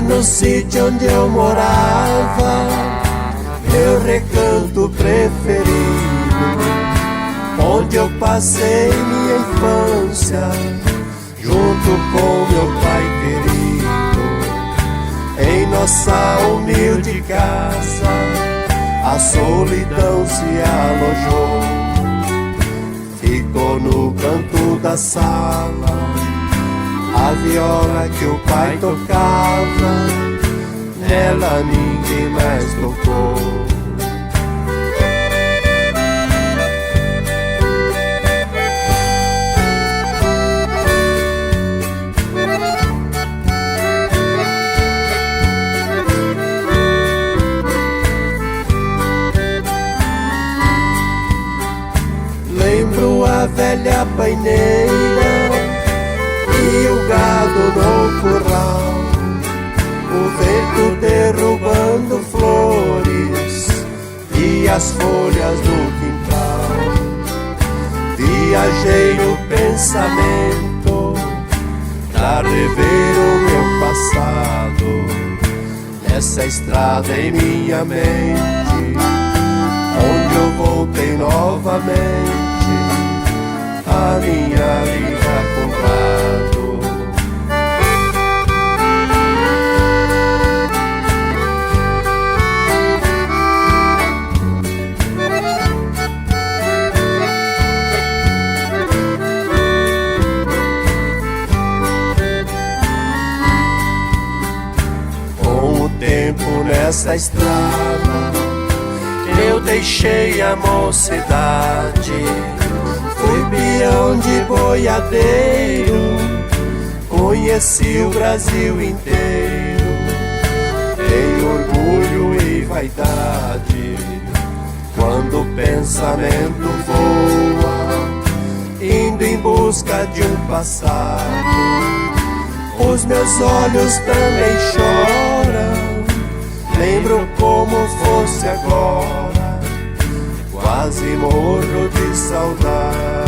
no sítio onde eu morava, meu recanto preferido, onde eu passei minha infância, junto com meu pai querido. Em nossa humilde casa, a solidão se alojou, ficou no canto da sala a viola que o pai tocava, nela ninguém mais tocou. Lembro a velha paineira e o gado no curral, o vento derrubando flores e as folhas no quintal. Viajei no pensamento pra rever o meu passado, nessa estrada em minha mente, onde eu voltei novamente a minha vida com gado. Com o tempo nessa estrada, eu deixei a mocidade, fui peão de boiadeiro, conheci o Brasil inteiro. Tenho orgulho e vaidade quando o pensamento voa, indo em busca de um passado. Os meus olhos também choram, lembro como fosse agora, quase morro de saudade.